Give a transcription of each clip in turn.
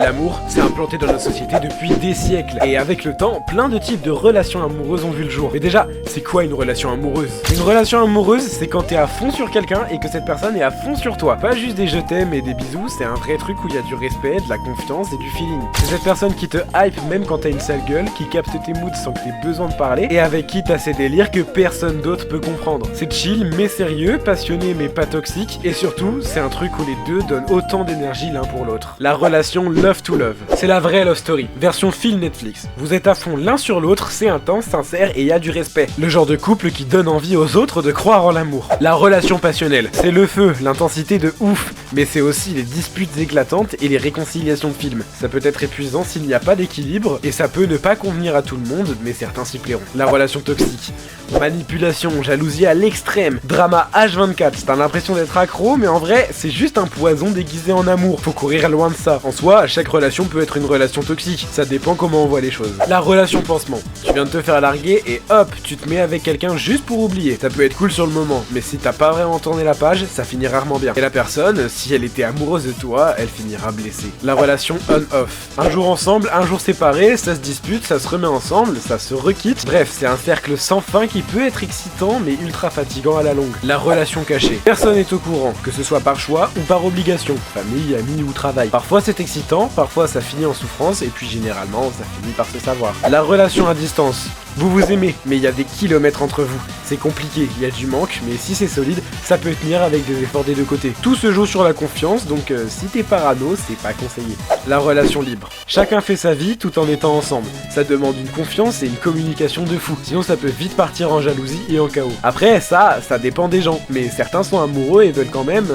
L'amour, c'est implanté dans notre société depuis des siècles. Et avec le temps, plein de types de relations amoureuses ont vu le jour. Mais déjà, c'est quoi une relation amoureuse? Une relation amoureuse, c'est quand t'es à fond sur quelqu'un et que cette personne est à fond sur toi. Pas juste des je t'aime et des bisous, c'est un vrai truc où il y a du respect, de la confiance et du feeling. C'est cette personne qui te hype même quand t'as une sale gueule, qui capte tes moods sans que t'aies besoin de parler, et avec qui t'as ces délires que personne d'autre peut comprendre. C'est chill mais sérieux, passionné mais pas toxique, et surtout, c'est un truc où les deux donnent autant d'énergie l'un pour l'autre. La relation love to love. C'est la vraie love story, version film Netflix. Vous êtes à fond l'un sur l'autre, c'est intense, sincère et y a du respect. Le genre de couple qui donne envie aux autres de croire en l'amour. La relation passionnelle, c'est le feu, l'intensité de ouf, mais c'est aussi les disputes éclatantes et les réconciliations de films. Ça peut être épuisant s'il n'y a pas d'équilibre, et ça peut ne pas convenir à tout le monde, mais certains s'y plairont. La relation toxique. Manipulation, jalousie à l'extrême, drama H24, t'as l'impression d'être accro, mais en vrai, c'est juste un poison déguisé en amour. Faut courir loin de ça. En soi, chaque relation peut être une relation toxique, ça dépend comment on voit les choses. La relation pansement. Tu viens de te faire larguer et hop, tu te mets avec quelqu'un juste pour oublier. Ça peut être cool sur le moment, mais si t'as pas vraiment tourné la page, ça finit rarement bien. Et la personne, si elle était amoureuse de toi, elle finira blessée. La relation on-off. Un jour ensemble, un jour séparés, ça se dispute, ça se remet ensemble, ça se requitte. Bref, c'est un cercle sans fin qui peut être excitant mais ultra fatigant à la longue. La relation cachée. Personne n'est au courant, que ce soit par choix ou par obligation. Famille, amis ou travail. Parfois c'est excitant, parfois ça finit en souffrance et puis généralement ça finit par se savoir. La relation à distance. Vous vous aimez, mais il y a des kilomètres entre vous. C'est compliqué, il y a du manque, mais si c'est solide, ça peut tenir avec des efforts des deux côtés. Tout se joue sur la confiance, donc si t'es parano, c'est pas conseillé. La relation libre. Chacun fait sa vie tout en étant ensemble. Ça demande une confiance et une communication de fou, sinon ça peut vite partir en jalousie et en chaos. Après, ça dépend des gens, mais certains sont amoureux et veulent quand même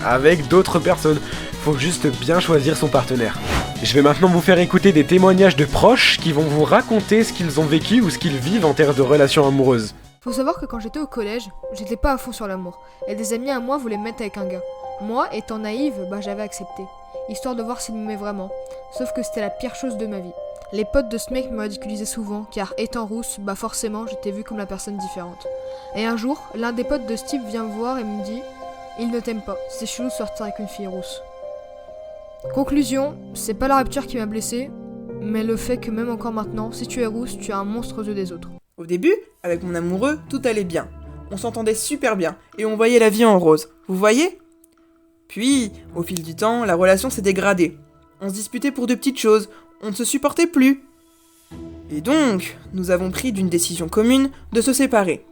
avec d'autres personnes. Faut juste bien choisir son partenaire. Je vais maintenant vous faire écouter des témoignages de proches qui vont vous raconter ce qu'ils ont vécu ou ce qu'ils vivent en termes de relations amoureuses. Faut savoir que quand j'étais au collège, j'étais pas à fond sur l'amour, et des amis à moi voulaient me mettre avec un gars. Moi, étant naïve, j'avais accepté, histoire de voir s'il m'aimait vraiment, sauf que c'était la pire chose de ma vie. Les potes de ce mec me ridiculisaient souvent, car étant rousse, forcément j'étais vue comme la personne différente. Et un jour, l'un des potes de ce type vient me voir et me dit « Il ne t'aime pas, c'est chelou de sortir avec une fille rousse ». Conclusion, c'est pas la rupture qui m'a blessé, mais le fait que même encore maintenant, si tu es rousse, tu es un monstre aux yeux des autres. Au début, avec mon amoureux, tout allait bien. On s'entendait super bien, et on voyait la vie en rose. Vous voyez ? Puis, au fil du temps, la relation s'est dégradée. On se disputait pour de petites choses, on ne se supportait plus. Et donc, nous avons pris d'une décision commune de se séparer.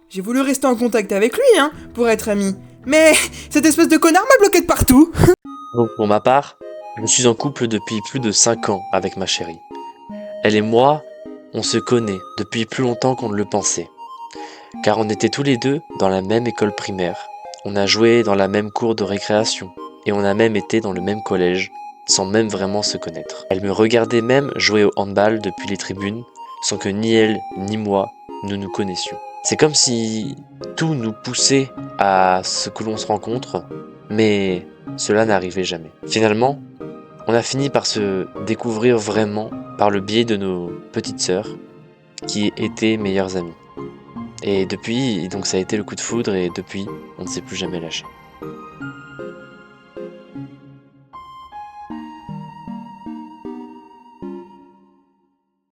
J'ai voulu rester en contact avec lui, pour être amis. Mais cette espèce de connard m'a bloqué de partout. Donc pour ma part, je suis en couple depuis plus de 5 ans avec ma chérie. Elle et moi, on se connaît depuis plus longtemps qu'on ne le pensait. Car on était tous les deux dans la même école primaire. On a joué dans la même cour de récréation. Et on a même été dans le même collège, sans même vraiment se connaître. Elle me regardait même jouer au handball depuis les tribunes, sans que ni elle ni moi ne nous connaissions. C'est comme si tout nous poussait à ce que l'on se rencontre, mais cela n'arrivait jamais. Finalement, on a fini par se découvrir vraiment par le biais de nos petites sœurs, qui étaient meilleures amies. Et depuis, donc ça a été le coup de foudre, et depuis, on ne s'est plus jamais lâché.